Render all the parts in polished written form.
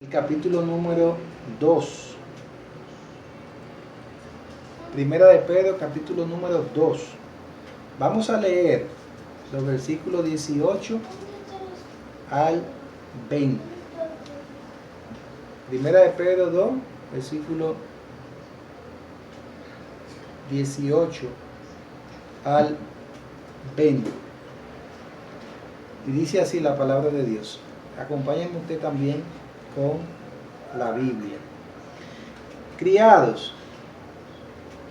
El capítulo número 2. Primera de Pedro, capítulo número 2. Vamos a leer los versículos 18 al 20. Primera de Pedro 2, versículo 18 al 20. Y dice así la palabra de Dios. Acompáñenme usted también con la Biblia. Criados,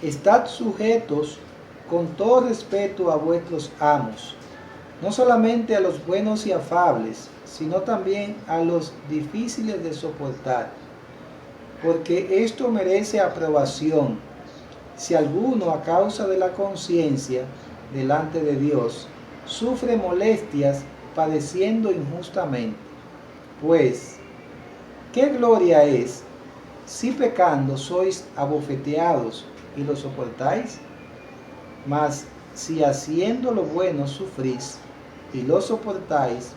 estad sujetos con todo respeto a vuestros amos, no solamente a los buenos y afables, sino también a los difíciles de soportar, porque esto merece aprobación. Si alguno, a causa de la conciencia delante de Dios, sufre molestias padeciendo injustamente, pues ¿qué gloria es si pecando sois abofeteados y lo soportáis? Mas si haciendo lo bueno sufrís y lo soportáis,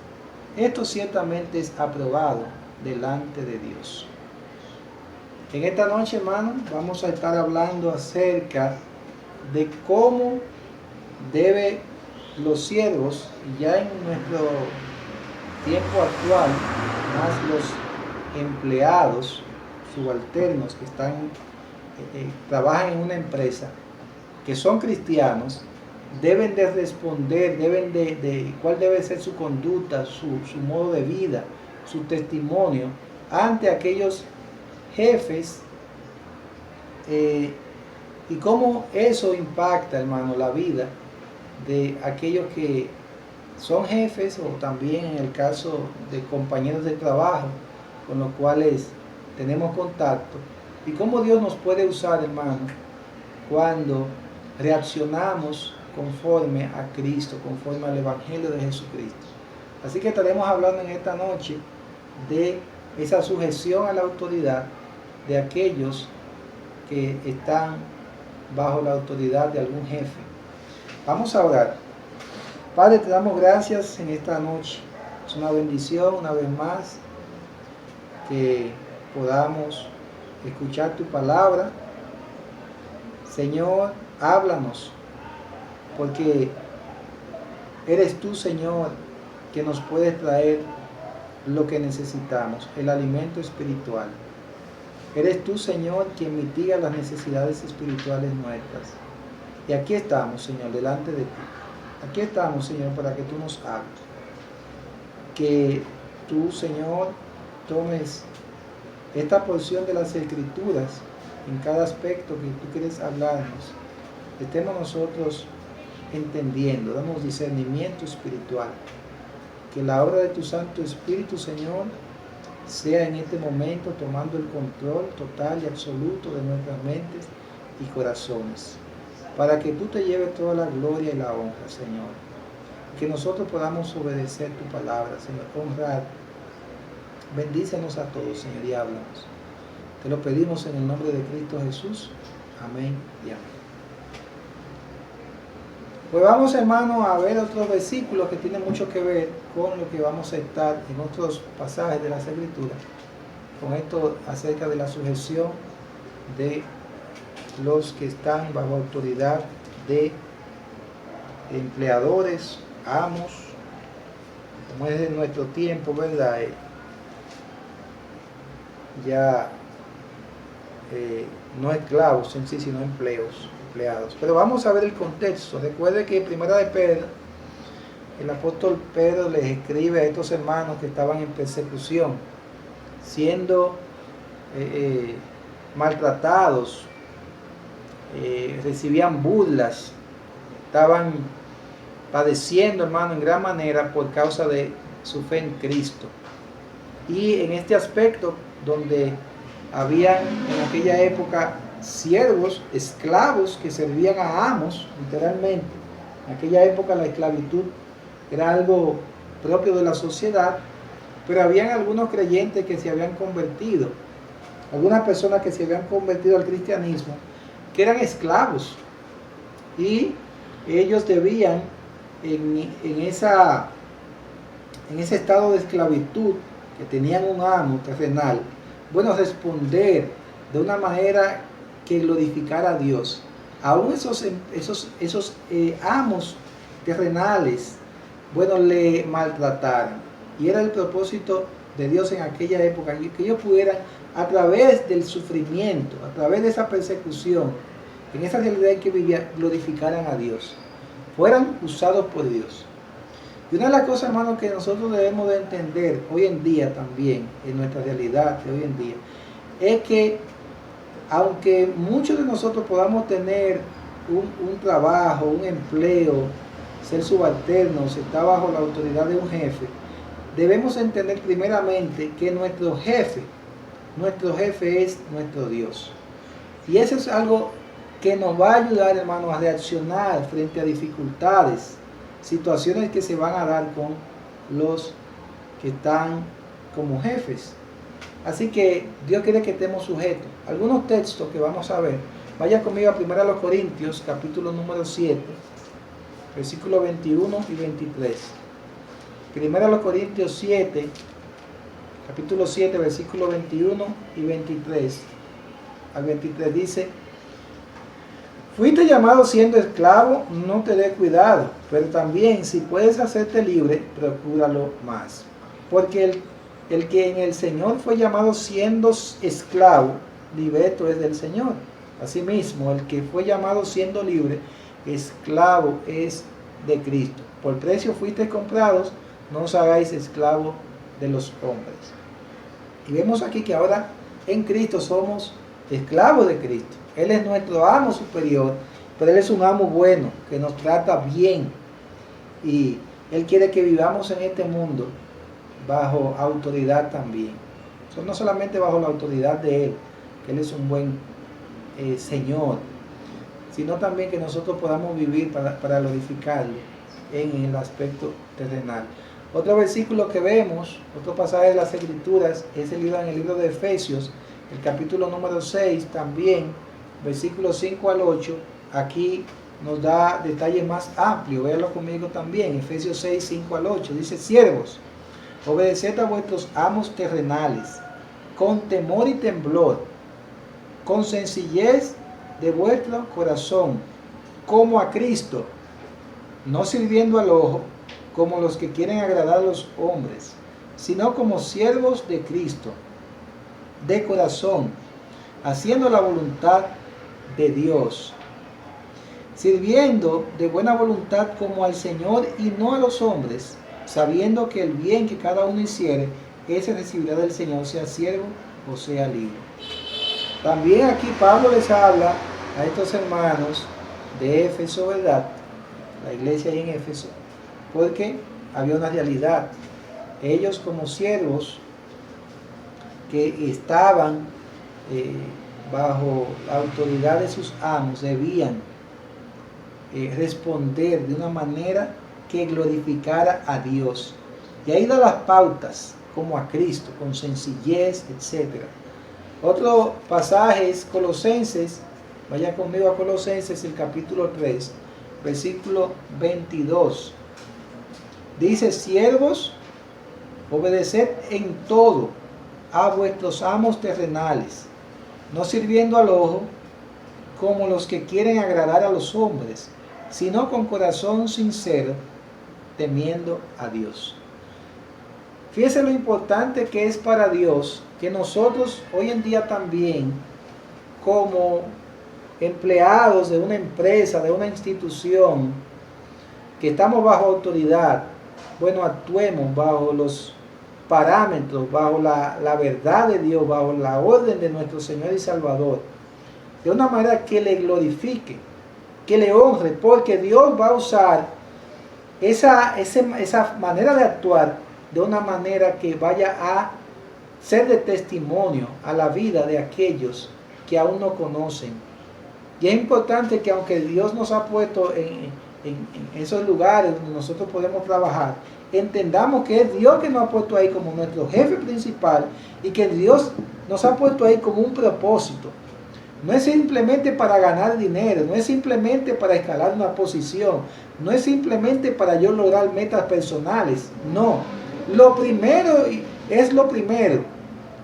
esto ciertamente es aprobado delante de Dios. En esta noche, hermano, vamos a estar hablando acerca de cómo deben los siervos, ya en nuestro tiempo actual, más los empleados subalternos que trabajan en una empresa, que son cristianos, deben de responder, cuál debe ser su conducta, su modo de vida, su testimonio ante aquellos jefes, y cómo eso impacta, hermano, la vida de aquellos que son jefes, o también en el caso de compañeros de trabajo con los cuales tenemos contacto, y cómo Dios nos puede usar, hermano, cuando reaccionamos conforme a Cristo, conforme al Evangelio de Jesucristo. Así que estaremos hablando en esta noche de esa sujeción a la autoridad de aquellos que están bajo la autoridad de algún jefe. Vamos a orar. Padre, te damos gracias en esta noche. Es una bendición una vez más que podamos escuchar tu palabra. Señor, háblanos, porque eres tú, Señor, que nos puedes traer lo que necesitamos, el alimento espiritual. Eres tú, Señor, quien mitiga las necesidades espirituales nuestras. Y aquí estamos, Señor, delante de ti. Aquí estamos, Señor, para que tú nos hables. Que tú, Señor, tomes esta porción de las Escrituras en cada aspecto que tú quieres hablarnos. Estemos nosotros entendiendo, damos discernimiento espiritual. Que la obra de tu Santo Espíritu, Señor, sea en este momento tomando el control total y absoluto de nuestras mentes y corazones, para que tú te lleves toda la gloria y la honra, Señor. Que nosotros podamos obedecer tu palabra, Señor, honrar. Bendícenos a todos, Señor, y háblanos. Te lo pedimos en el nombre de Cristo Jesús. Amén y amén. Pues vamos, hermano, a ver otros versículos que tienen mucho que ver con lo que vamos a estar en otros pasajes de las Escrituras, con esto acerca de la sujeción de los que están bajo autoridad de empleadores, amos, como es en nuestro tiempo, ¿verdad? No esclavos en sí, sino empleados. Pero vamos a ver el contexto. Recuerde que en Primera de Pedro, el apóstol Pedro les escribe a estos hermanos que estaban en persecución, siendo maltratados, recibían burlas, estaban padeciendo, hermano, en gran manera por causa de su fe en Cristo. Y en este aspecto, donde habían en aquella época siervos, esclavos que servían a amos, literalmente. En aquella época la esclavitud era algo propio de la sociedad, pero habían algunos creyentes que se habían convertido, algunas personas que se habían convertido al cristianismo, que eran esclavos, y ellos debían en ese estado de esclavitud que tenían un amo terrenal, bueno, responder de una manera que glorificara a Dios. Aún esos amos terrenales, bueno, le maltrataron. Y era el propósito de Dios en aquella época, que ellos pudieran, a través del sufrimiento, a través de esa persecución, en esa realidad en que vivían, glorificaran a Dios, fueran usados por Dios. Y una de las cosas, hermanos, que nosotros debemos de entender hoy en día también, en nuestra realidad de hoy en día, es que aunque muchos de nosotros podamos tener un trabajo, un empleo, ser subalternos, estar bajo la autoridad de un jefe, debemos entender primeramente que nuestro jefe es nuestro Dios. Y eso es algo que nos va a ayudar, hermanos, a reaccionar frente a dificultades, situaciones que se van a dar con los que están como jefes. Así que Dios quiere que estemos sujetos. Algunos textos que vamos a ver. Vaya conmigo a 1 Corintios, capítulo número 7, versículos 21 y 23. 1 Corintios 7, capítulo 7, versículos 21 y 23. Al 23 dice: fuiste llamado siendo esclavo, no te dé cuidado, pero también si puedes hacerte libre, procúralo más. Porque el que en el Señor fue llamado siendo esclavo, liberto es del Señor. Asimismo, el que fue llamado siendo libre, esclavo es de Cristo. Por precio fuisteis comprados, no os hagáis esclavos de los hombres. Y vemos aquí que ahora en Cristo somos esclavos de Cristo. Él es nuestro amo superior, pero Él es un amo bueno, que nos trata bien. Y Él quiere que vivamos en este mundo bajo autoridad también. No solamente bajo la autoridad de Él, que Él es un buen Señor, sino también que nosotros podamos vivir para glorificarlo en el aspecto terrenal. Otro versículo que vemos, otro pasaje de las Escrituras, es en el libro de Efesios, el capítulo número 6, también, versículos 5 al 8, aquí nos da detalles más amplios. Véanlo conmigo también, Efesios 6, 5 al 8, dice: siervos, obedeced a vuestros amos terrenales, con temor y temblor, con sencillez de vuestro corazón, como a Cristo, no sirviendo al ojo, como los que quieren agradar a los hombres, sino como siervos de Cristo, de corazón, haciendo la voluntad de Dios, sirviendo de buena voluntad como al Señor y no a los hombres, sabiendo que el bien que cada uno hiciere, ese recibirá del Señor, sea siervo o sea libre. También aquí Pablo les habla a estos hermanos de Éfeso, ¿verdad? La iglesia ahí en Éfeso, porque había una realidad. Ellos como siervos que estaban bajo la autoridad de sus amos debían responder de una manera que glorificara a Dios. Y ahí da las pautas, como a Cristo, con sencillez, etc. Otro pasaje es Colosenses. Vaya conmigo a Colosenses, el capítulo 3, versículo 22. Dice: siervos, obedeced en todo a vuestros amos terrenales, no sirviendo al ojo como los que quieren agradar a los hombres, sino con corazón sincero, temiendo a Dios. Fíjese lo importante que es para Dios que nosotros hoy en día también, como empleados de una empresa, de una institución, que estamos bajo autoridad, bueno, actuemos bajo los parámetros, bajo la verdad de Dios, bajo la orden de nuestro Señor y Salvador, de una manera que le glorifique, que le honre, porque Dios va a usar esa manera de actuar de una manera que vaya a ser de testimonio a la vida de aquellos que aún no conocen. Y es importante que aunque Dios nos ha puesto en esos lugares donde nosotros podemos trabajar, entendamos que es Dios que nos ha puesto ahí como nuestro jefe principal y que Dios nos ha puesto ahí como un propósito. No es simplemente para ganar dinero, no es simplemente para escalar una posición, no es simplemente para yo lograr metas personales, no. Lo primero es lo primero.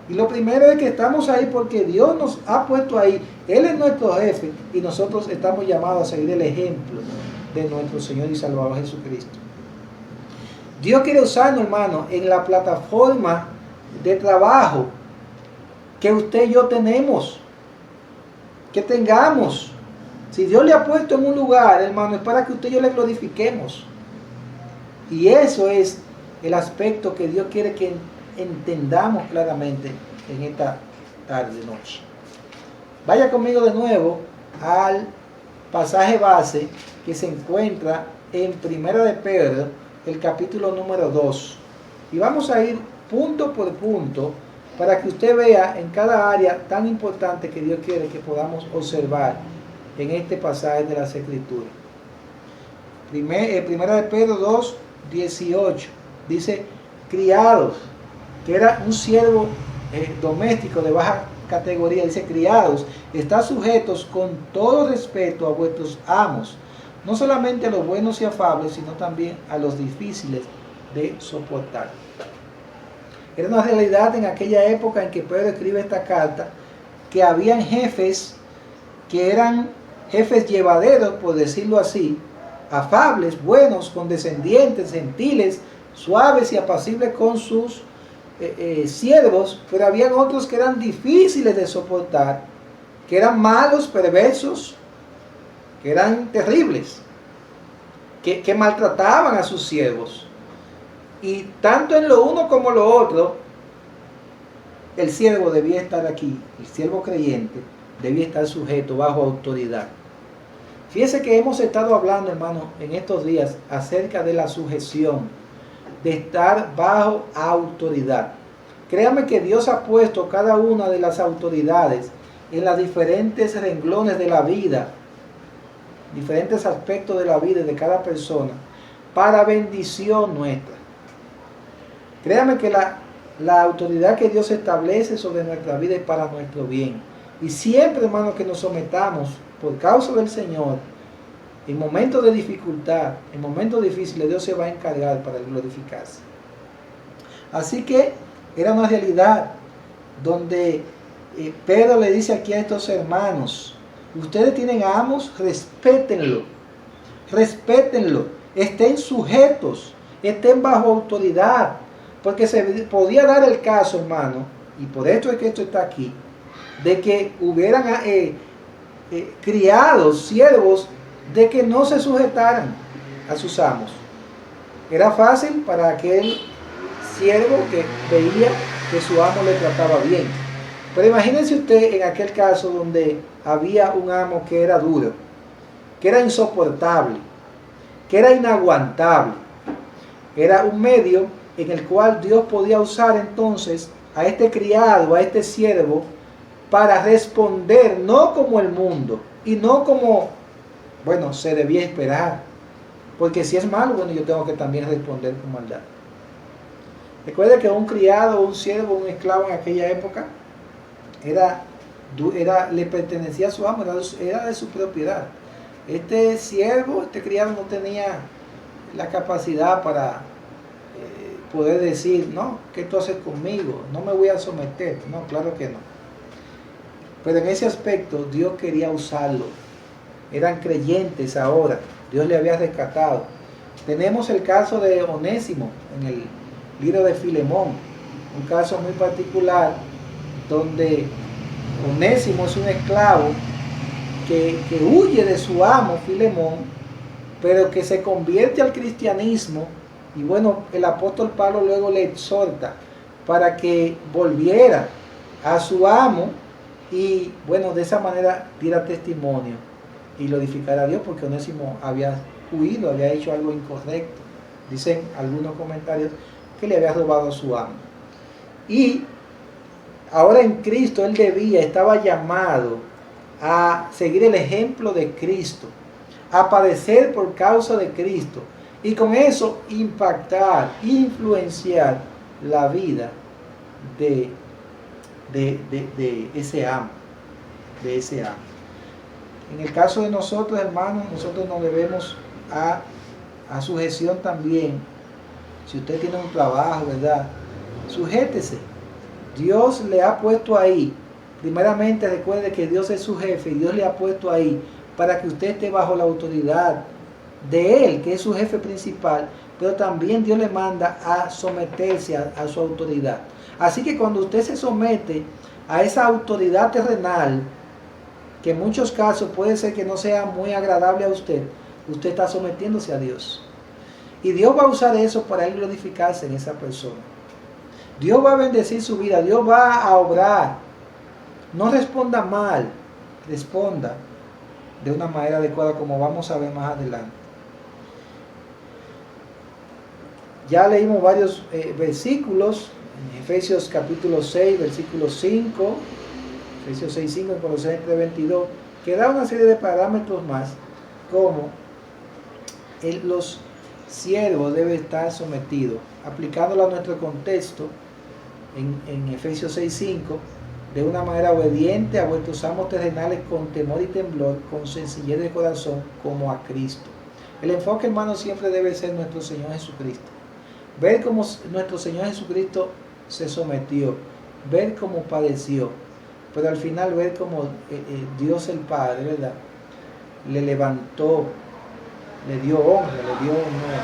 Y lo primero es que estamos ahí porque Dios nos ha puesto ahí. Él es nuestro jefe y nosotros estamos llamados a seguir el ejemplo de nuestro Señor y Salvador Jesucristo. Dios quiere usarnos, hermano, en la plataforma de trabajo que usted y yo tenemos, que tengamos. Si Dios le ha puesto en un lugar, hermano, es para que usted y yo le glorifiquemos. Y eso es el aspecto que Dios quiere que entendamos claramente en esta tarde, noche. Vaya conmigo de nuevo al pasaje base que se encuentra en Primera de Pedro, el capítulo número 2. Y vamos a ir punto por punto para que usted vea en cada área tan importante que Dios quiere que podamos observar en este pasaje de las Escrituras. Primera de Pedro 2, 18. Dice, criados, que era un siervo doméstico de baja categoría, dice, criados, está sujetos con todo respeto a vuestros amos, no solamente a los buenos y afables, sino también a los difíciles de soportar. Era una realidad en aquella época en que Pedro escribe esta carta, que habían jefes que eran jefes llevaderos, por decirlo así, afables, buenos, condescendientes, gentiles, suaves y apacibles con sus siervos, pero habían otros que eran difíciles de soportar, que eran malos, perversos, que eran terribles, que maltrataban a sus siervos. Y tanto en lo uno como lo otro, el siervo debía estar aquí, el siervo creyente debía estar sujeto bajo autoridad. Fíjese que hemos estado hablando, hermano, en estos días acerca de la sujeción, de estar bajo autoridad. Créame que Dios ha puesto cada una de las autoridades en los diferentes renglones de la vida, diferentes aspectos de la vida de cada persona, para bendición nuestra. Créame que la autoridad que Dios establece sobre nuestra vida es para nuestro bien. Y siempre, hermano, que nos sometamos por causa del Señor, en momentos de dificultad, en momentos difíciles, Dios se va a encargar para glorificarse. Así que era una realidad donde Pedro le dice aquí a estos hermanos, ustedes tienen amos, respétenlo, estén sujetos, estén bajo autoridad, porque se podía dar el caso, hermano, y por esto es que esto está aquí, de que hubieran criados, siervos, de que no se sujetaran a sus amos. Era fácil para aquel siervo que veía que su amo le trataba bien. Pero imagínense usted en aquel caso donde había un amo que era duro, que era insoportable, que era inaguantable. Era un medio en el cual Dios podía usar entonces a este criado, a este siervo, para responder no como el mundo y no como, bueno, se debía esperar. Porque si es malo, bueno, yo tengo que también responder con maldad. Recuerde que un criado, un siervo, un esclavo en aquella época le pertenecía a su amo, era de su propiedad. Este siervo, este criado no tenía la capacidad para poder decir, no, ¿qué tú haces conmigo? No me voy a someter. No, claro que no. Pero en ese aspecto Dios quería usarlo. Eran creyentes ahora. Dios le había rescatado. Tenemos el caso de Onésimo en el libro de Filemón. Un caso muy particular donde Onésimo es un esclavo que huye de su amo Filemón, pero que se convierte al cristianismo. Y bueno, el apóstol Pablo luego le exhorta para que volviera a su amo y bueno, de esa manera diera testimonio y glorificara a Dios, porque Onésimo había huido, había hecho algo incorrecto. Dicen algunos comentarios que le había robado a su amo. Y ahora en Cristo él estaba llamado a seguir el ejemplo de Cristo, a padecer por causa de Cristo, y con eso impactar, influenciar la vida de ese amo, En el caso de nosotros, hermanos, nosotros nos debemos a sujeción también. Si usted tiene un trabajo, ¿verdad? Sujétese. Dios le ha puesto ahí. Primeramente recuerde que Dios es su jefe y Dios le ha puesto ahí para que usted esté bajo la autoridad de Él, que es su jefe principal, pero también Dios le manda a someterse a su autoridad. Así que cuando usted se somete a esa autoridad terrenal, que en muchos casos puede ser que no sea muy agradable a usted, usted está sometiéndose a Dios. Y Dios va a usar eso para Él glorificarse en esa persona. Dios va a bendecir su vida, Dios va a obrar. No responda mal, responda de una manera adecuada, como vamos a ver más adelante. Ya leímos varios versículos, en Efesios capítulo 6, versículo 5, Efesios 6, 5, en Colosenses 3, 22, que da una serie de parámetros más, como los siervos deben estar sometidos, aplicándolo a nuestro contexto, en Efesios 6, 5, de una manera obediente a vuestros amos terrenales con temor y temblor, con sencillez de corazón, como a Cristo. El enfoque, hermano, siempre debe ser nuestro Señor Jesucristo. Ver cómo nuestro Señor Jesucristo se sometió, ver cómo padeció, pero al final ver cómo Dios el Padre, ¿verdad?, le levantó, le dio honra, le dio honor.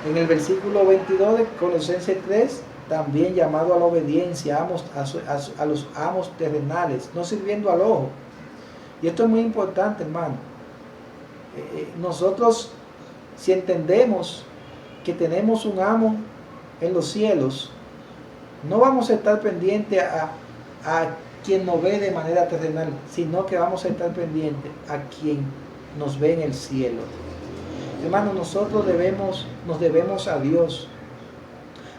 En el versículo 22 de Colosenses 3, también llamado a la obediencia a los amos terrenales, no sirviendo al ojo. Y esto es muy importante, hermano. Nosotros, si entendemos que tenemos un amo en los cielos, no vamos a estar pendientes a quien nos ve de manera terrenal, sino que vamos a estar pendientes a quien nos ve en el cielo. Hermano, nosotros nos debemos a Dios.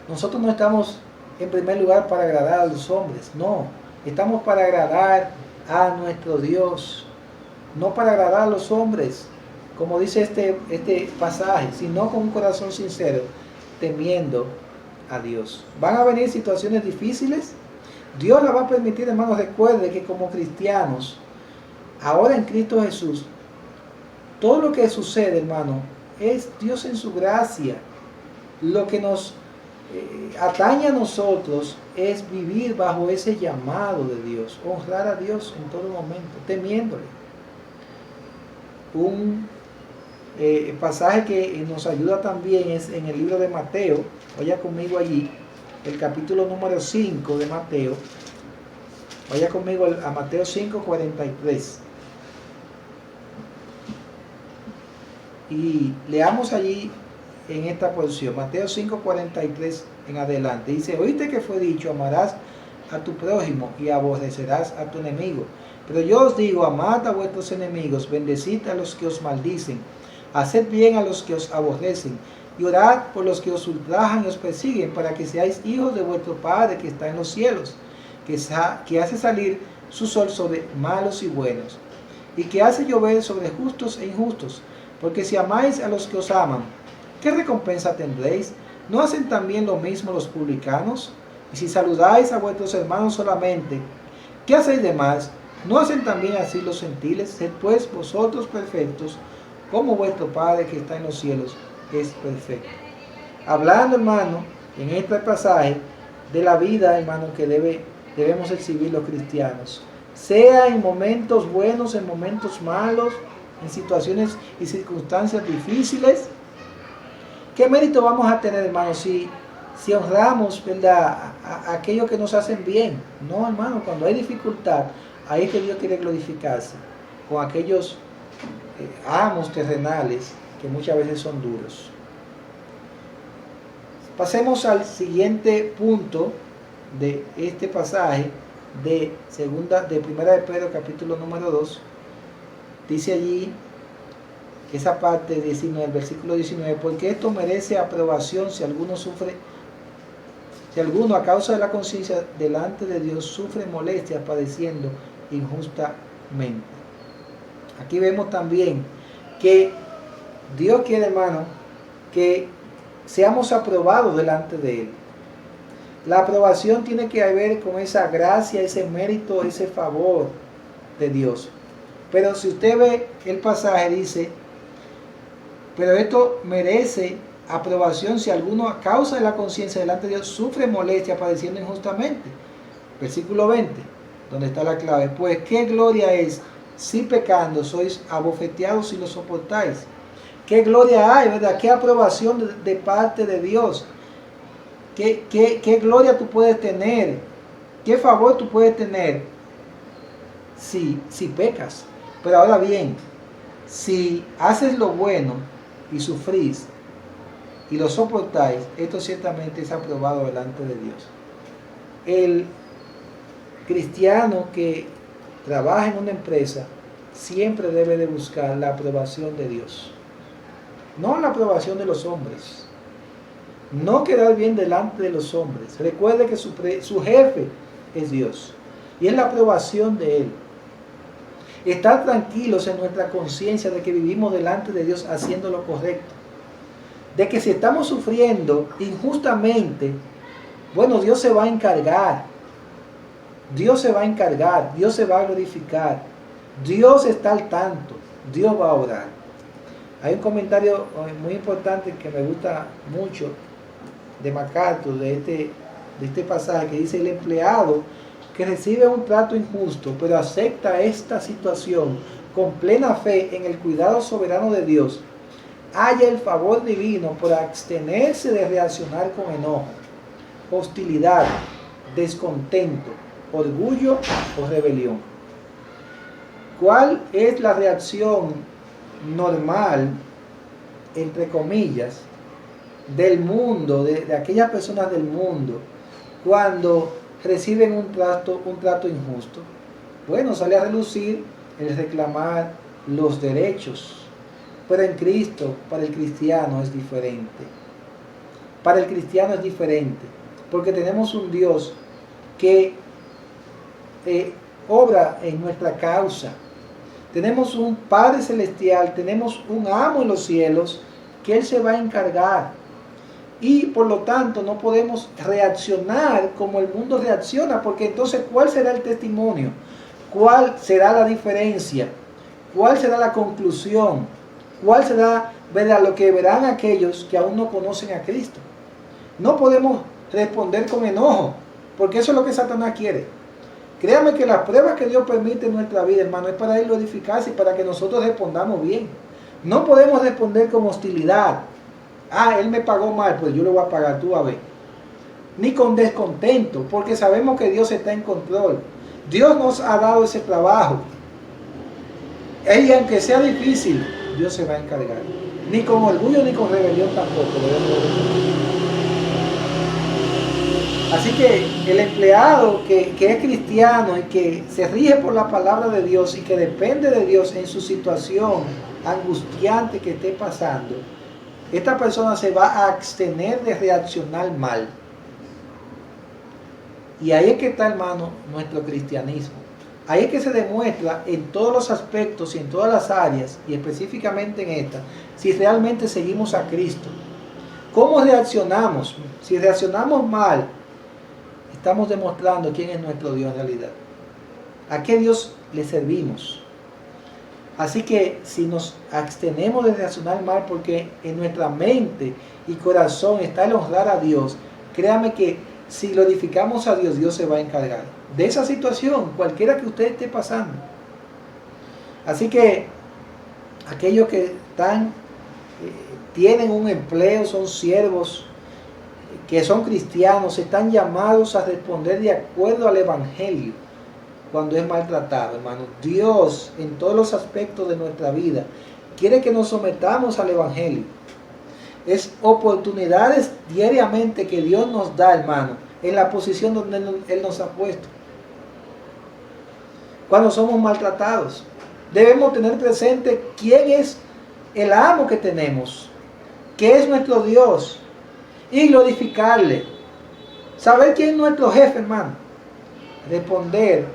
Nosotros no estamos en primer lugar para agradar a los hombres, no, estamos para agradar a nuestro Dios, no para agradar a los hombres, como dice este pasaje, sino con un corazón sincero, temiendo a Dios. ¿Van a venir situaciones difíciles? Dios la va a permitir, hermanos. Recuerde que como cristianos, ahora en Cristo Jesús, todo lo que sucede, hermano, es Dios en su gracia. Lo que nos atañe a nosotros es vivir bajo ese llamado de Dios, honrar a Dios en todo momento, temiéndole. Un pasaje que nos ayuda también es en el libro de Mateo. Vaya conmigo allí, el capítulo número 5 de Mateo. Vaya conmigo a Mateo 5, 43. Y leamos allí en esta porción, Mateo 5, 43 en adelante. Dice: oíste que fue dicho, amarás a tu prójimo y aborrecerás a tu enemigo. Pero yo os digo, amad a vuestros enemigos, bendecid a los que os maldicen, haced bien a los que os aborrecen, y orad por los que os ultrajan y os persiguen, para que seáis hijos de vuestro Padre que está en los cielos, que hace salir su sol sobre malos y buenos, y que hace llover sobre justos e injustos. Porque si amáis a los que os aman, ¿qué recompensa tendréis? ¿No hacen también lo mismo los publicanos? Y si saludáis a vuestros hermanos solamente, ¿qué hacéis de más? ¿No hacen también así los gentiles? Sed pues vosotros perfectos, como vuestro Padre que está en los cielos es perfecto. Hablando, hermano, en este pasaje de la vida, hermano, que debemos exhibir los cristianos, sea en momentos buenos, en momentos malos, en situaciones y circunstancias difíciles. ¿Qué mérito vamos a tener, hermano, si honramos, ¿verdad?, a aquellos que nos hacen bien? No, hermano, cuando hay dificultad, ahí es que Dios quiere glorificarse con aquellos amos terrenales que muchas veces son duros. Pasemos al siguiente punto de este pasaje de Primera de Pedro, capítulo número 2. Dice allí, esa parte 19, el versículo 19, porque esto merece aprobación si alguno a causa de la conciencia delante de Dios sufre molestias padeciendo injustamente. Aquí vemos también que Dios quiere, hermano, que seamos aprobados delante de Él. La aprobación tiene que ver con esa gracia, ese mérito, ese favor de Dios. Pero si usted ve el pasaje, dice, pero esto merece aprobación si alguno a causa de la conciencia delante de Dios sufre molestia padeciendo injustamente. Versículo 20, donde está la clave. Pues qué gloria es si pecando sois abofeteados y lo soportáis. Qué gloria hay, ¿verdad? Qué aprobación de parte de Dios. Qué gloria tú puedes tener. Qué favor tú puedes tener si pecas. Pero ahora bien, si haces lo bueno y sufrís y lo soportáis, esto ciertamente es aprobado delante de Dios. El cristiano que trabaja en una empresa siempre debe de buscar la aprobación de Dios, no la aprobación de los hombres, no quedar bien delante de los hombres. Recuerde que su jefe es Dios y es la aprobación de Él. Estar tranquilos en nuestra conciencia de que vivimos delante de Dios haciendo lo correcto, de que si estamos sufriendo injustamente, bueno, Dios se va a encargar, Dios se va a encargar, Dios se va a glorificar, Dios está al tanto, Dios va a obrar. Hay un comentario muy importante que me gusta mucho de MacArthur de este pasaje, que dice: el empleado que recibe un trato injusto pero acepta esta situación con plena fe en el cuidado soberano de Dios, halla el favor divino por abstenerse de reaccionar con enojo, hostilidad, descontento, orgullo o rebelión. ¿Cuál es la reacción normal, entre comillas, del mundo, de aquellas personas del mundo, cuando reciben un trato injusto? Bueno, sale a relucir el reclamar los derechos. Pero en Cristo, para el cristiano es diferente. Para el cristiano es diferente, porque tenemos un Dios que obra en nuestra causa. Tenemos un Padre Celestial, tenemos un amo en los cielos, que Él se va a encargar. Y por lo tanto no podemos reaccionar como el mundo reacciona, porque entonces ¿cuál será el testimonio? ¿Cuál será la diferencia? ¿Cuál será la conclusión? ¿Cuál será, verdad, lo que verán aquellos que aún no conocen a Cristo? No podemos responder con enojo, porque eso es lo que Satanás quiere. Créame que las pruebas que Dios permite en nuestra vida, hermano, es para Él edificarse y para que nosotros respondamos bien. No podemos responder con hostilidad. Ah, Él me pagó mal, pues yo lo voy a pagar, tú a ver. Ni con descontento, porque sabemos que Dios está en control. Dios nos ha dado ese trabajo. Y aunque sea difícil, Dios se va a encargar. Ni con orgullo ni con rebelión tampoco. Así que el empleado que es cristiano y que se rige por la palabra de Dios y que depende de Dios en su situación angustiante que esté pasando, esta persona se va a abstener de reaccionar mal. Y ahí es que está, hermano, nuestro cristianismo. Ahí es que se demuestra en todos los aspectos y en todas las áreas, y específicamente en esta, si realmente seguimos a Cristo. ¿Cómo reaccionamos? Si reaccionamos mal, estamos demostrando quién es nuestro Dios en realidad. ¿A qué Dios le servimos? Así que si nos abstenemos de reaccionar mal porque en nuestra mente y corazón está el honrar a Dios, créame que si glorificamos a Dios, Dios se va a encargar de esa situación, cualquiera que usted esté pasando. Así que aquellos que tienen un empleo, son siervos, que son cristianos, están llamados a responder de acuerdo al Evangelio cuando es maltratado, hermano. Dios, en todos los aspectos de nuestra vida, quiere que nos sometamos al Evangelio. Es oportunidades diariamente que Dios nos da, hermano, en la posición donde Él nos ha puesto. Cuando somos maltratados, debemos tener presente quién es el amo que tenemos, qué es nuestro Dios, y glorificarle. Saber quién es nuestro jefe, hermano. Responder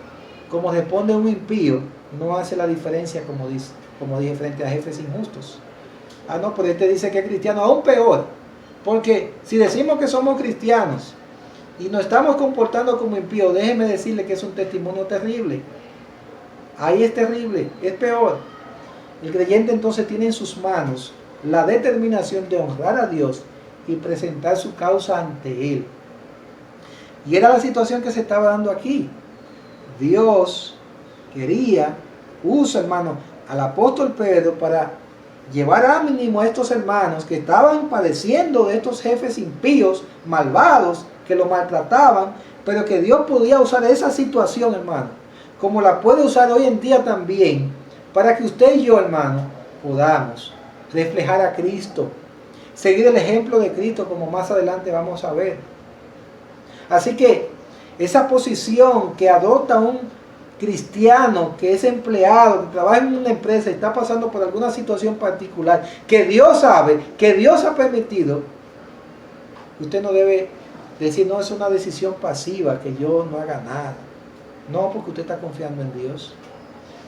como responde un impío no hace la diferencia, como dije, frente a jefes injustos. Ah, no, pero este dice que es cristiano, aún peor. Porque si decimos que somos cristianos y nos estamos comportando como impíos, déjeme decirle que es un testimonio terrible. Ahí es terrible, es peor. El creyente entonces tiene en sus manos la determinación de honrar a Dios y presentar su causa ante Él. Y era la situación que se estaba dando aquí. Dios usa, hermano, al apóstol Pedro para llevar ánimo a estos hermanos que estaban padeciendo de estos jefes impíos, malvados, que lo maltrataban, pero que Dios podía usar esa situación, hermano, como la puede usar hoy en día también, para que usted y yo, hermano, podamos reflejar a Cristo, seguir el ejemplo de Cristo, como más adelante vamos a ver. Así que esa posición que adopta un cristiano que es empleado, que trabaja en una empresa y está pasando por alguna situación particular, que Dios sabe, que Dios ha permitido, usted no debe decir, no, es una decisión pasiva, que yo no haga nada. No, porque usted está confiando en Dios.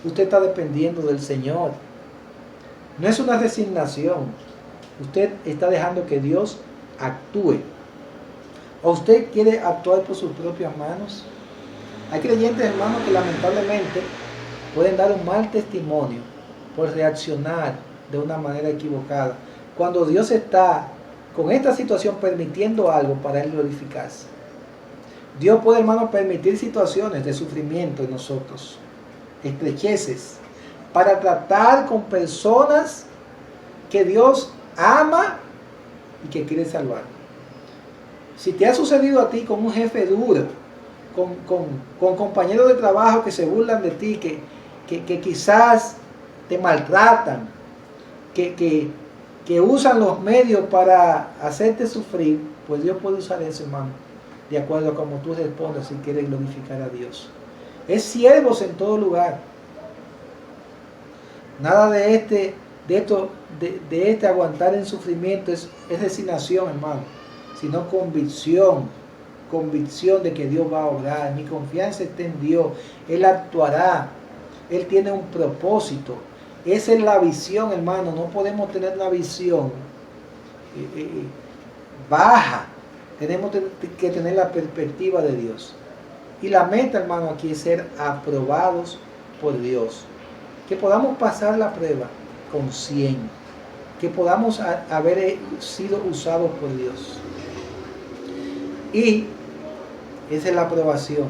Usted está dependiendo del Señor. No es una resignación. Usted está dejando que Dios actúe. ¿O usted quiere actuar por sus propias manos? Hay creyentes, hermanos, que lamentablemente pueden dar un mal testimonio por reaccionar de una manera equivocada, cuando Dios está con esta situación permitiendo algo para Él glorificarse. Dios puede, hermano, permitir situaciones de sufrimiento en nosotros, estrecheces, para tratar con personas que Dios ama y que quiere salvar. Si te ha sucedido a ti con un jefe duro, con compañeros de trabajo que se burlan de ti, que quizás te maltratan, que usan los medios para hacerte sufrir, pues Dios puede usar eso, hermano, de acuerdo a cómo tú respondas si quieres glorificar a Dios. Es siervos en todo lugar. Nada de este aguantar en sufrimiento es resignación, hermano, sino convicción de que Dios va a obrar. Mi confianza está en Dios. Él actuará. Él tiene un propósito. Esa es la visión, hermano. No podemos tener una visión baja. Tenemos que tener la perspectiva de Dios. Y la meta, hermano, aquí es ser aprobados por Dios. Que podamos pasar la prueba con 100. Que podamos haber sido usados por Dios. Y esa es la aprobación.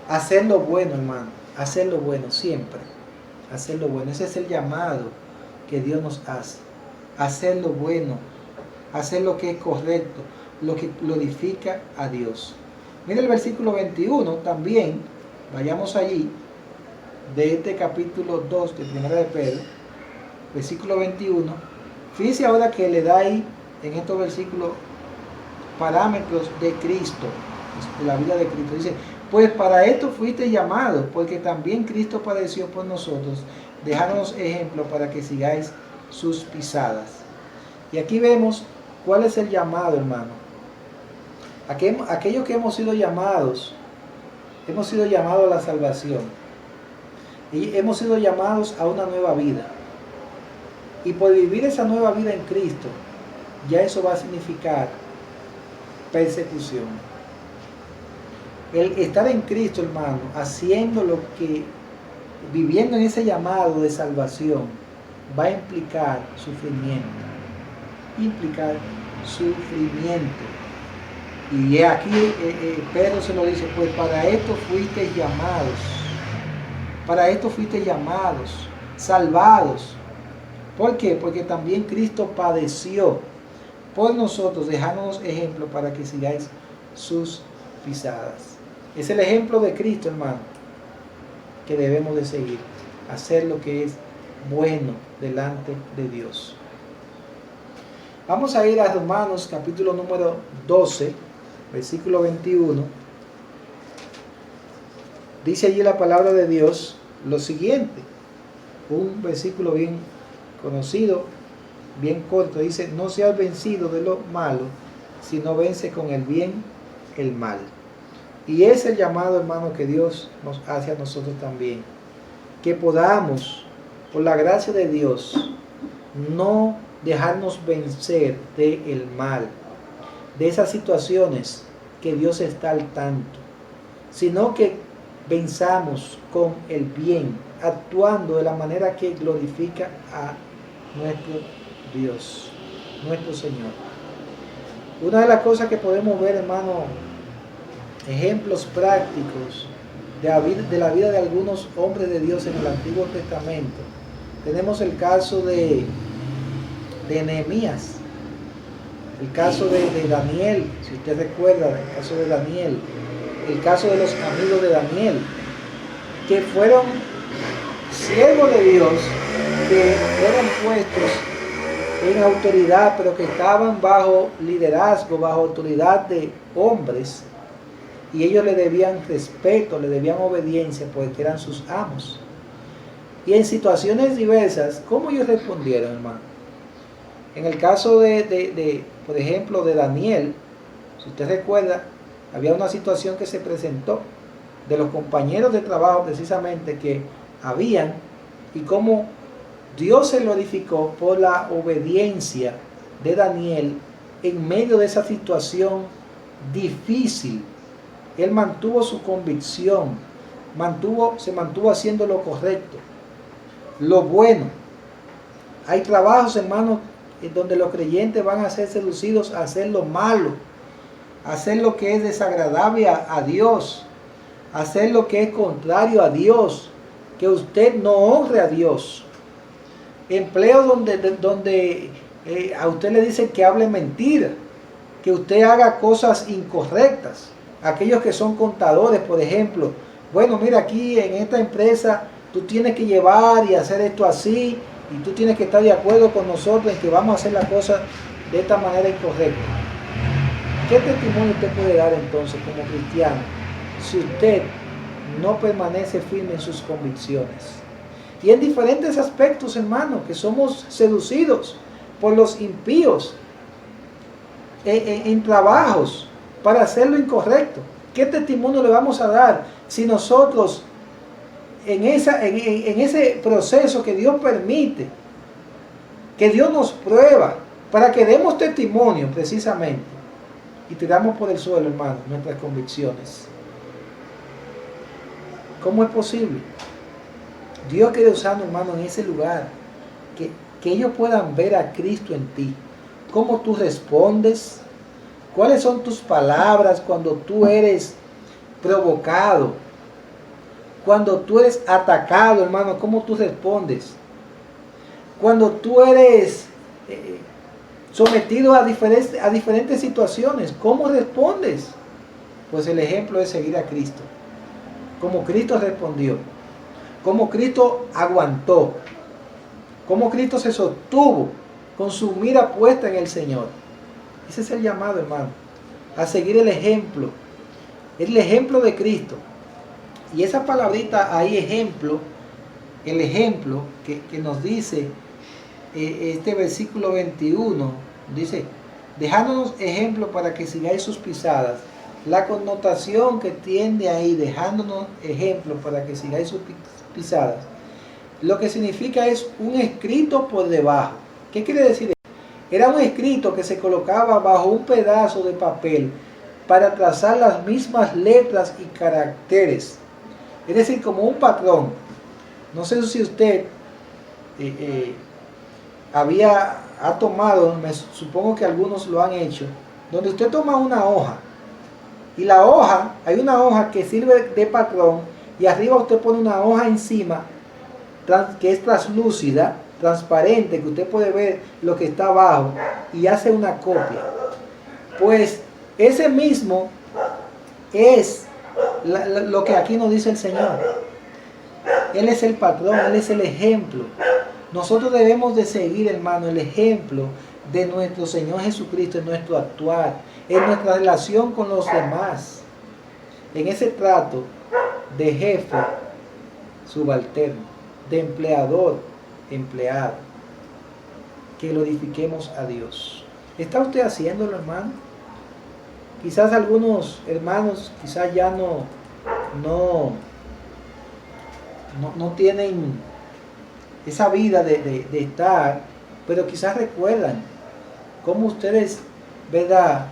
Hacer lo bueno, hermano. Hacer lo bueno siempre. Hacer lo bueno. Ese es el llamado que Dios nos hace. Hacer lo bueno. Hacer lo que es correcto. Lo que glorifica a Dios. Mira el versículo 21 también. Vayamos allí. De este capítulo 2 de Primera de Pedro. Versículo 21. Fíjese ahora que le da ahí en estos versículos parámetros de Cristo, de la vida de Cristo. Dice, pues para esto fuiste llamados, porque también Cristo padeció por nosotros, dejándonos ejemplo para que sigáis sus pisadas. Y aquí vemos cuál es el llamado, hermano. Aquellos que hemos sido llamados a la salvación. Y hemos sido llamados a una nueva vida. Y por vivir esa nueva vida en Cristo, ya eso va a significar persecución. El estar en Cristo, hermano, haciendo lo que, viviendo en ese llamado de salvación, va a implicar sufrimiento. Y aquí Pedro se lo dice, pues para esto fuisteis llamados. Para esto fuisteis llamados, salvados. ¿Por qué? Porque también Cristo padeció por nosotros, dejándonos ejemplo para que sigáis sus pisadas. Es el ejemplo de Cristo, hermano, que debemos de seguir. Hacer lo que es bueno delante de Dios. Vamos a ir a Romanos capítulo número 12, versículo 21. Dice allí la palabra de Dios lo siguiente. Un versículo bien conocido, bien corto. Dice, no seas vencido de lo malo, sino vence con el bien el mal. Y es el llamado, hermano, que Dios nos hace a nosotros también. Que podamos, por la gracia de Dios, no dejarnos vencer del mal, de esas situaciones que Dios está al tanto, sino que venzamos con el bien, actuando de la manera que glorifica a nuestro Dios, nuestro Señor. Una de las cosas que podemos ver, hermano, ejemplos prácticos de la vida de algunos hombres de Dios en el Antiguo Testamento. Tenemos el caso de Nehemías, el caso de Daniel, si usted recuerda, el caso de Daniel, el caso de los amigos de Daniel, que fueron siervos de Dios, que fueron puestos en autoridad, pero que estaban bajo liderazgo, bajo autoridad de hombres, y ellos le debían respeto, le debían obediencia, porque eran sus amos. Y en situaciones diversas, ¿cómo ellos respondieron, hermano? En el caso por ejemplo, de Daniel, si usted recuerda, había una situación que se presentó de los compañeros de trabajo precisamente que habían, y cómo Dios se glorificó por la obediencia de Daniel en medio de esa situación difícil. Él mantuvo su convicción, se mantuvo haciendo lo correcto, lo bueno. Hay trabajos, hermanos, en donde los creyentes van a ser seducidos a hacer lo malo, a hacer lo que es desagradable a Dios, a hacer lo que es contrario a Dios, que usted no honre a Dios. Empleos donde a usted le dicen que hable mentira, que usted haga cosas incorrectas. Aquellos que son contadores, por ejemplo, bueno, mira, aquí en esta empresa tú tienes que llevar y hacer esto así, y tú tienes que estar de acuerdo con nosotros en que vamos a hacer la cosa de esta manera incorrecta. ¿Qué testimonio usted puede dar entonces como cristiano si usted no permanece firme en sus convicciones? Y en diferentes aspectos, hermano, que somos seducidos por los impíos en trabajos para hacer lo incorrecto. ¿Qué testimonio le vamos a dar si nosotros en ese proceso que Dios permite, que Dios nos prueba, para que demos testimonio precisamente, y tiramos por el suelo, hermano, nuestras convicciones? ¿Cómo es posible? Dios quiere usar, hermano, en ese lugar, que ellos puedan ver a Cristo en ti. ¿Cómo tú respondes? ¿Cuáles son tus palabras cuando tú eres provocado? Cuando tú eres atacado, hermano, ¿cómo tú respondes? Cuando tú eres sometido a diferentes situaciones, ¿cómo respondes? Pues el ejemplo es seguir a Cristo. Como Cristo respondió, como Cristo aguantó, como Cristo se sostuvo con su mira puesta en el Señor. Ese es el llamado, hermano, a seguir el ejemplo de Cristo. Y esa palabrita ahí, ejemplo, el ejemplo que nos dice este versículo 21, dice, dejándonos ejemplo para que sigáis sus pisadas. La connotación que tiene ahí, dejándonos ejemplo para que sigáis sus pisadas, lo que significa es un escrito por debajo. ¿Qué quiere decir? Era un escrito que se colocaba bajo un pedazo de papel para trazar las mismas letras y caracteres. Es decir, como un patrón. No sé si usted ha tomado, supongo que algunos lo han hecho, donde usted toma una hoja, y la hoja, hay una hoja que sirve de patrón, y arriba usted pone una hoja encima, que es translúcida, transparente, que usted puede ver lo que está abajo, y hace una copia. Pues ese mismo es lo que aquí nos dice el Señor. Él es el patrón, Él es el ejemplo. Nosotros debemos de seguir, hermano, el ejemplo de nuestro Señor Jesucristo en nuestro actuar, en nuestra relación con los demás, en ese trato de jefe subalterno, de empleador empleado, que glorifiquemos a Dios. ¿Está usted haciéndolo, hermano? Quizás algunos hermanos quizás ya no tienen esa vida de estar, pero quizás recuerdan cómo ustedes, ¿verdad?,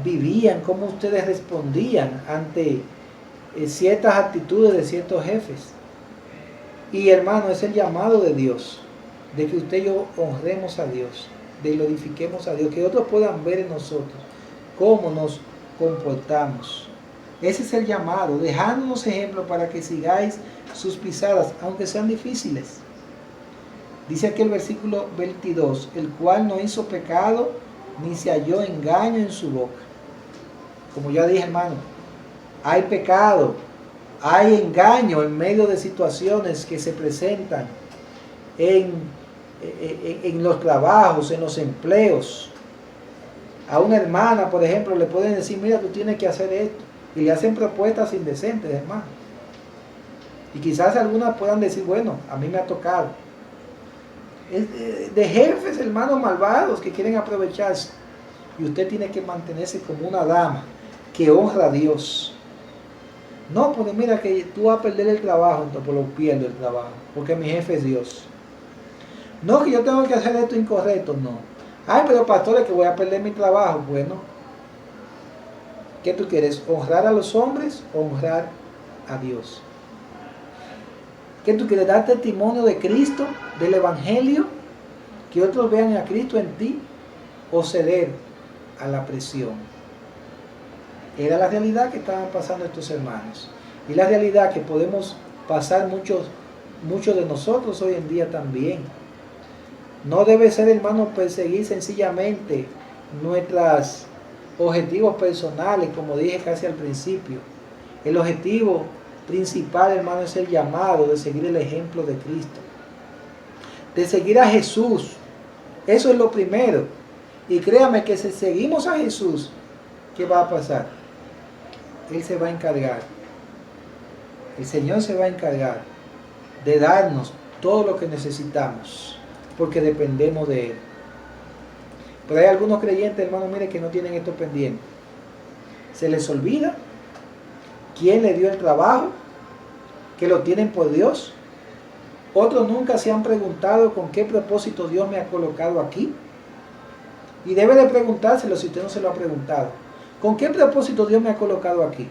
vivían, cómo ustedes respondían ante ciertas actitudes de ciertos jefes. Y hermano, es el llamado de Dios de que usted y yo honremos a Dios, de glorifiquemos a Dios, que otros puedan ver en nosotros cómo nos comportamos. Ese es el llamado, dejándonos ejemplos para que sigáis sus pisadas, aunque sean difíciles. Dice aquí el versículo 22, el cual no hizo pecado, ni se halló engaño en su boca. Como ya dije, hermano, hay pecado, hay engaño en medio de situaciones que se presentan en los trabajos, en los empleos. A una hermana, por ejemplo, le pueden decir, mira, tú tienes que hacer esto. Y le hacen propuestas indecentes, hermano. Y quizás algunas puedan decir, bueno, a mí me ha tocado. De jefes, hermanos malvados que quieren aprovecharse. Y usted tiene que mantenerse como una dama que honra a Dios. No, porque mira que tú vas a perder el trabajo, entonces pues lo pierdo el trabajo, porque mi jefe es Dios. No, que yo tengo que hacer esto incorrecto, no. Ay, pero pastor, es que voy a perder mi trabajo. Bueno, ¿qué tú quieres? ¿Honrar a los hombres o honrar a Dios? ¿Qué tú quieres? ¿Dar testimonio de Cristo, del Evangelio? ¿Que otros vean a Cristo en ti? ¿O ceder a la presión? Era la realidad que estaban pasando estos hermanos. Y la realidad que podemos pasar muchos de nosotros hoy en día también. No debe ser, hermano, perseguir sencillamente nuestros objetivos personales, como dije casi al principio. El objetivo principal, hermano, es el llamado de seguir el ejemplo de Cristo. De seguir a Jesús. Eso es lo primero. Y créame que si seguimos a Jesús, ¿qué va a pasar? Él se va a encargar. El Señor se va a encargar de darnos todo lo que necesitamos, porque dependemos de Él. Pero hay algunos creyentes, hermano, mire, que no tienen esto pendiente. Se les olvida quién le dio el trabajo, que lo tienen por Dios. Otros nunca se han preguntado con qué propósito Dios me ha colocado aquí. Y debe de preguntárselo si usted no se lo ha preguntado. ¿Con qué propósito Dios me ha colocado aquí?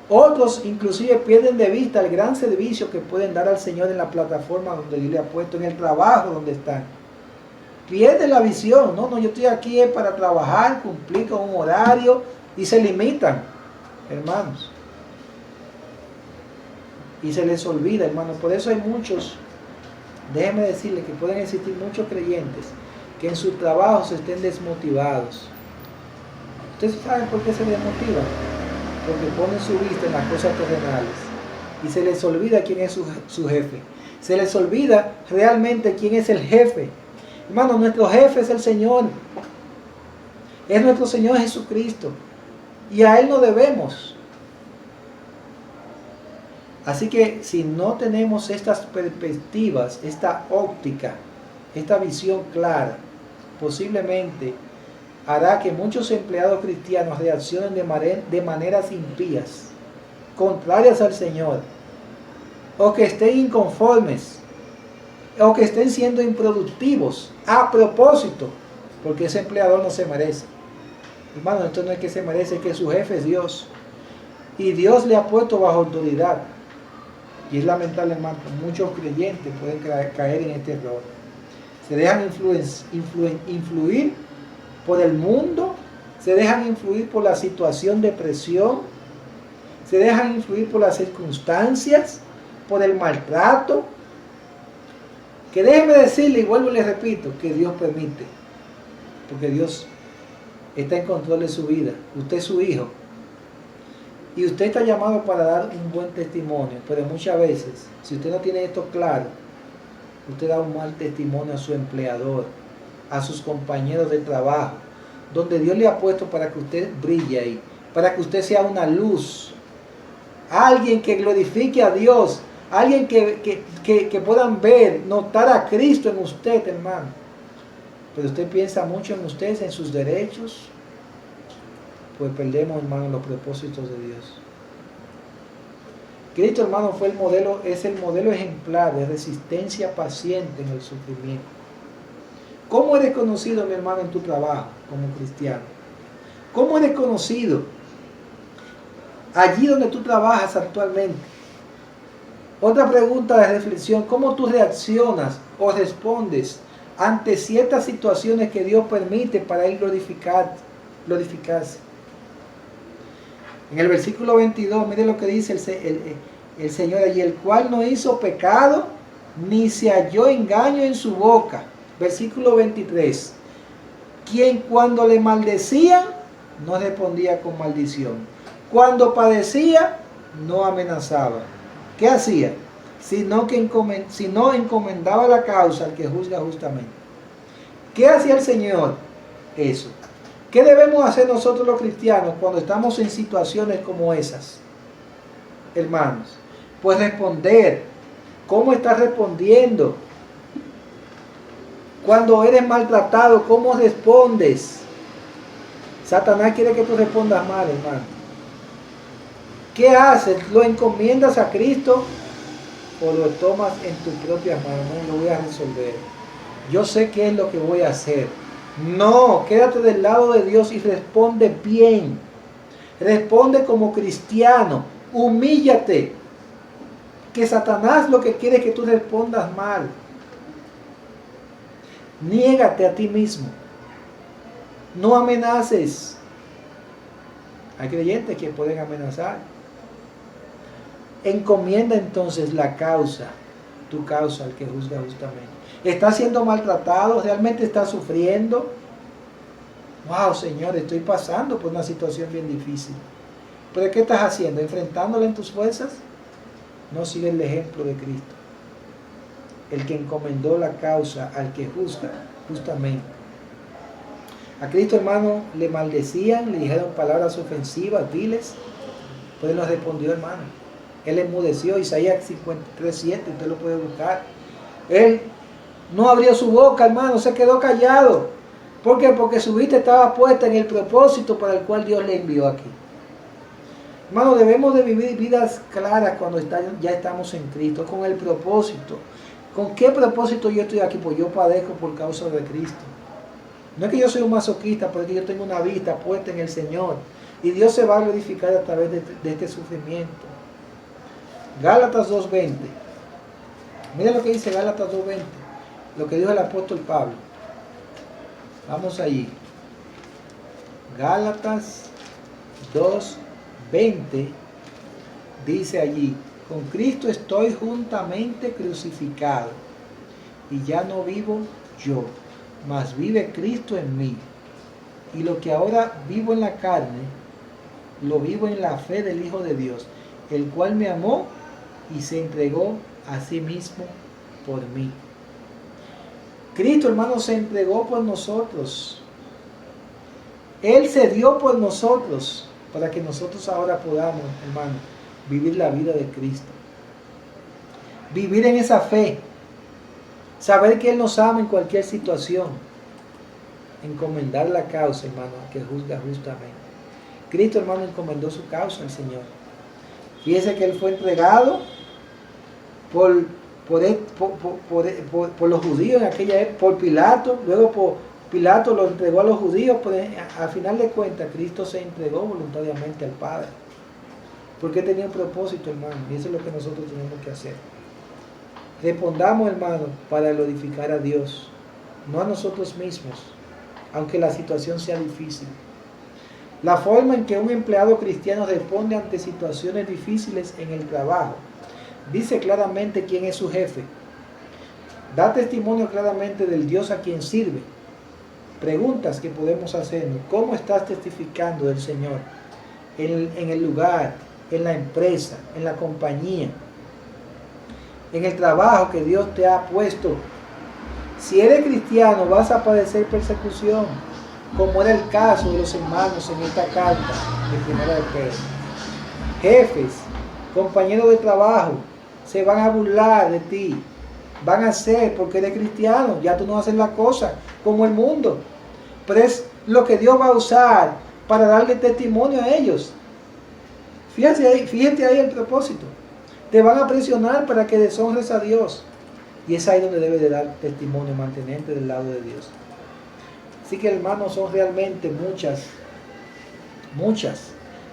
Otros inclusive pierden de vista el gran servicio que pueden dar al Señor en la plataforma donde Dios le ha puesto, en el trabajo donde están. Pierden la visión. No, yo estoy aquí para trabajar, cumplir con un horario, y se limitan, hermanos. Y se les olvida, hermanos. Por eso hay muchos, déjenme decirles que pueden existir muchos creyentes que en su trabajo se estén desmotivados. ¿Ustedes saben por qué se desmotivan? Porque ponen su vista en las cosas terrenales y se les olvida quién es su jefe. Se les olvida realmente quién es el jefe. Hermano, nuestro jefe es el Señor. Es nuestro Señor Jesucristo. Y a Él no debemos. Así que si no tenemos estas perspectivas, esta óptica, esta visión clara, posiblemente hará que muchos empleados cristianos reaccionen de maneras impías, contrarias al Señor, o que estén inconformes, o que estén siendo improductivos a propósito, porque ese empleador no se merece. Hermano, esto no es que se merece, es que su jefe es Dios, y Dios le ha puesto bajo autoridad. Y es lamentable, hermano, muchos creyentes pueden caer en este error. Se dejan influir por el mundo, se dejan influir por la situación de presión, se dejan influir por las circunstancias, por el maltrato, que déjeme decirle, y vuelvo y le repito, que Dios permite, porque Dios está en control de su vida. Usted es su hijo, y usted está llamado para dar un buen testimonio, pero muchas veces, si usted no tiene esto claro, usted da un mal testimonio a su empleador, a sus compañeros de trabajo, donde Dios le ha puesto para que usted brille ahí, para que usted sea una luz, alguien que glorifique a Dios, alguien que puedan ver, notar a Cristo en usted, hermano. Pero usted piensa mucho en usted, en sus derechos, pues perdemos, hermano, los propósitos de Dios. Cristo, hermano, es el modelo ejemplar de resistencia paciente en el sufrimiento. ¿Cómo eres conocido, mi hermano, en tu trabajo como cristiano? ¿Cómo eres conocido allí donde tú trabajas actualmente? Otra pregunta de reflexión: ¿cómo tú reaccionas o respondes ante ciertas situaciones que Dios permite para él glorificarse? En el versículo 22, mire lo que dice el Señor allí: el cual no hizo pecado, ni se halló engaño en su boca. Versículo 23, quien cuando le maldecían, no respondía con maldición. Cuando padecía, no amenazaba. ¿Qué hacía? Sino encomendaba la causa al que juzga justamente. ¿Qué hacía el Señor? Eso. ¿Qué debemos hacer nosotros los cristianos cuando estamos en situaciones como esas, hermanos? Pues responder. ¿Cómo estás respondiendo? Cuando eres maltratado, ¿cómo respondes? Satanás quiere que tú respondas mal, hermano. ¿Qué haces? ¿Lo encomiendas a Cristo o lo tomas en tus propias manos? No, lo voy a resolver. Yo sé qué es lo que voy a hacer. No, quédate del lado de Dios y responde bien. Responde como cristiano. Humíllate. Que Satanás lo que quiere es que tú respondas mal. Niégate a ti mismo. No amenaces. Hay creyentes que pueden amenazar. Encomienda entonces la causa, tu causa, al que juzga justamente. ¿Estás siendo maltratado? ¿Realmente estás sufriendo? Wow, Señor, estoy pasando por una situación bien difícil. ¿Pero qué estás haciendo? ¿Enfrentándola en tus fuerzas? No, sigue el ejemplo de Cristo, el que encomendó la causa al que juzga justamente. A Cristo, hermano, le maldecían, le dijeron palabras ofensivas, viles, pues él no respondió, hermano. Él enmudeció. Isaías 53:7, usted lo puede buscar. Él no abrió su boca, hermano, se quedó callado. ¿Por qué? Porque su vista estaba puesta en el propósito para el cual Dios le envió aquí. Hermano, debemos de vivir vidas claras cuando ya estamos en Cristo, con el propósito. ¿Con qué propósito yo estoy aquí? Pues yo padezco por causa de Cristo. No es que yo soy un masoquista, porque yo tengo una vista puesta en el Señor. Y Dios se va a glorificar a través de este sufrimiento. Gálatas 2:20. Mira lo que dice Gálatas 2:20. Lo que dijo el apóstol Pablo. Vamos allí. Gálatas 2:20 dice allí: con Cristo estoy juntamente crucificado, y ya no vivo yo, mas vive Cristo en mí. Y lo que ahora vivo en la carne, lo vivo en la fe del Hijo de Dios, el cual me amó y se entregó a sí mismo por mí. Cristo, hermano, se entregó por nosotros. Él se dio por nosotros, para que nosotros ahora podamos, hermano, vivir la vida de Cristo. Vivir en esa fe. Saber que Él nos ama en cualquier situación. Encomendar la causa, hermano, que juzga justamente. Cristo, hermano, encomendó su causa al Señor. Fíjese que Él fue entregado por los judíos en aquella época, por Pilato. Luego Pilato lo entregó a los judíos. Al final de cuentas, Cristo se entregó voluntariamente al Padre. Porque tenía un propósito, hermano. Y eso es lo que nosotros tenemos que hacer. Respondamos, hermano, para glorificar a Dios, no a nosotros mismos, aunque la situación sea difícil. La forma en que un empleado cristiano responde ante situaciones difíciles en el trabajo dice claramente quién es su jefe. Da testimonio claramente del Dios a quien sirve. Preguntas que podemos hacernos: ¿cómo estás testificando del Señor en el lugar, en la empresa, en la compañía, en el trabajo que Dios te ha puesto? Si eres cristiano, vas a padecer persecución, como era el caso de los hermanos en esta carta de 1 de Pedro. Jefes, compañeros de trabajo, se van a burlar de ti. Van a hacer, porque eres cristiano, ya tú no haces la cosa como el mundo. Pero es lo que Dios va a usar para darle testimonio a ellos. Fíjate ahí el propósito. Te van a presionar para que deshonres a Dios. Y es ahí donde debes de dar testimonio, mantenerte del lado de Dios. Así que, hermanos, son realmente muchas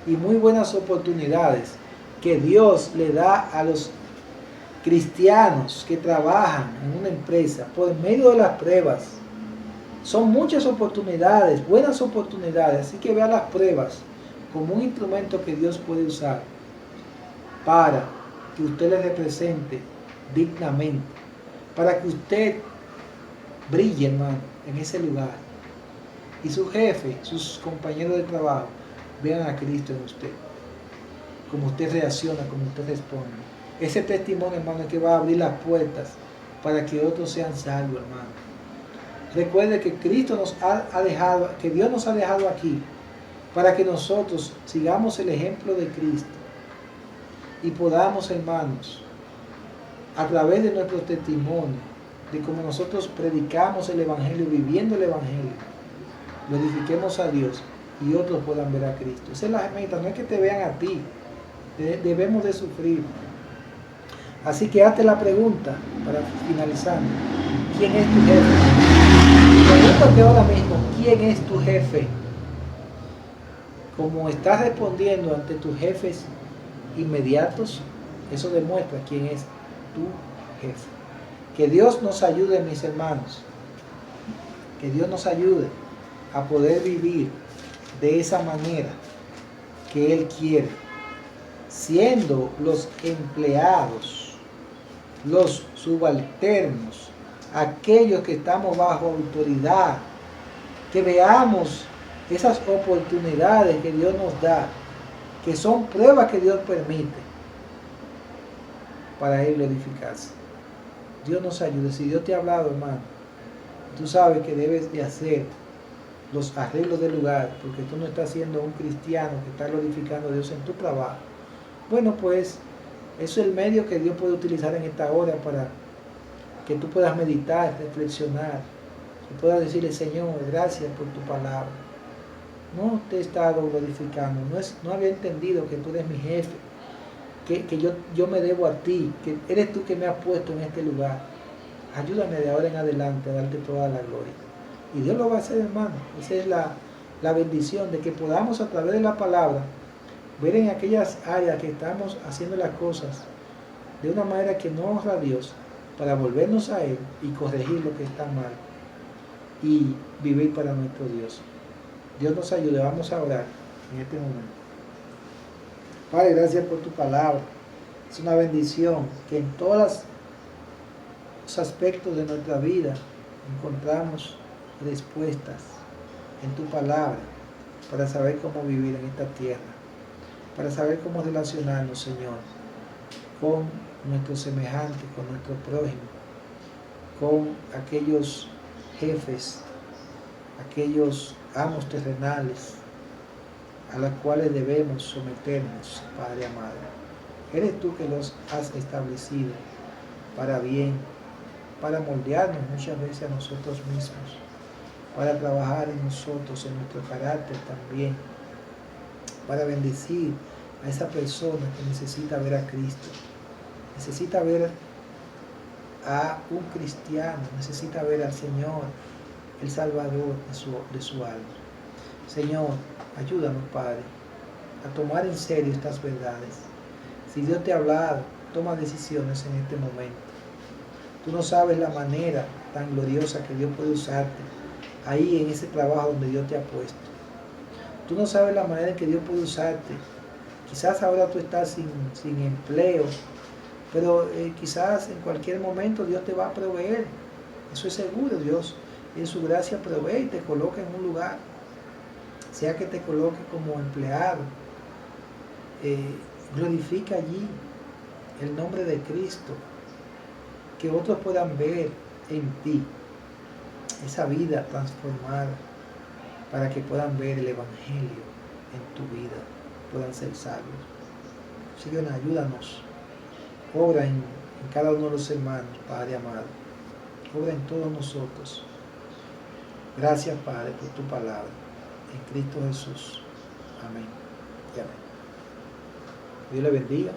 y muy buenas oportunidades que Dios le da a los cristianos que trabajan en una empresa por medio de las pruebas. Son muchas oportunidades, buenas oportunidades, así que vea las pruebas como un instrumento que Dios puede usar para que usted le represente dignamente, para que usted brille, hermano, en ese lugar. Y su jefe, sus compañeros de trabajo, vean a Cristo en usted. Como usted reacciona, como usted responde. Ese testimonio, hermano, es que va a abrir las puertas para que otros sean salvos, hermano. Recuerde que Cristo nos ha dejado, que Dios nos ha dejado aquí para que nosotros sigamos el ejemplo de Cristo y podamos, hermanos, a través de nuestro testimonio, de cómo nosotros predicamos el Evangelio, viviendo el Evangelio, glorifiquemos a Dios y otros puedan ver a Cristo. Esa es la meta, no es que te vean a ti, debemos de sufrir. Así que hazte la pregunta para finalizar: ¿quién es tu jefe? Pregúntate ahora mismo: ¿quién es tu jefe? Como estás respondiendo ante tus jefes inmediatos, eso demuestra quién es tu jefe. Que Dios nos ayude, mis hermanos, que Dios nos ayude a poder vivir de esa manera que Él quiere, siendo los empleados, los subalternos, aquellos que estamos bajo autoridad, que veamos esas oportunidades que Dios nos da, que son pruebas que Dios permite para Él glorificarse. Dios nos ayude. Si Dios te ha hablado, hermano, tú sabes que debes de hacer los arreglos del lugar, porque tú no estás siendo un cristiano que está glorificando a Dios en tu trabajo. Bueno, pues eso es el medio que Dios puede utilizar en esta hora para que tú puedas meditar, reflexionar, y puedas decirle: Señor, gracias por tu palabra. No te he estado glorificando, no había entendido que tú eres mi jefe, que yo me debo a ti, que eres tú que me has puesto en este lugar. Ayúdame de ahora en adelante a darte toda la gloria. Y Dios lo va a hacer, hermano. Esa es la bendición de que podamos, a través de la palabra, ver en aquellas áreas que estamos haciendo las cosas de una manera que no honra a Dios, para volvernos a Él y corregir lo que está mal y vivir para nuestro Dios. Dios nos ayude. Vamos a orar en este momento. Padre, gracias por tu palabra. Es una bendición que en todos los aspectos de nuestra vida encontramos respuestas en tu palabra para saber cómo vivir en esta tierra, para saber cómo relacionarnos, Señor, con nuestros semejantes, con nuestro prójimo, con aquellos jefes, aquellos amos terrenales a los cuales debemos someternos, Padre amado. Eres tú que los has establecido para bien, para moldearnos muchas veces a nosotros mismos, para trabajar en nosotros, en nuestro carácter también, para bendecir a esa persona que necesita ver a Cristo, necesita ver a un cristiano, necesita ver al Señor, el Salvador de su alma. Señor, ayúdanos, Padre, a tomar en serio estas verdades. Si Dios te ha hablado, toma decisiones en este momento. Tú no sabes la manera tan gloriosa que Dios puede usarte ahí en ese trabajo donde Dios te ha puesto. Tú no sabes la manera en que Dios puede usarte. Quizás ahora tú estás sin empleo, pero quizás en cualquier momento Dios te va a proveer. Eso es seguro. Dios en su gracia provee y te coloca en un lugar. Sea que te coloque como empleado, glorifica allí el nombre de Cristo, que otros puedan ver en ti esa vida transformada, para que puedan ver el Evangelio en tu vida, puedan ser salvos. Señor, ayúdanos. Obra en cada uno de los hermanos, Padre amado. Obra en todos nosotros. Gracias, Padre, por tu palabra. En Cristo Jesús. Amén y amén. Dios le bendiga.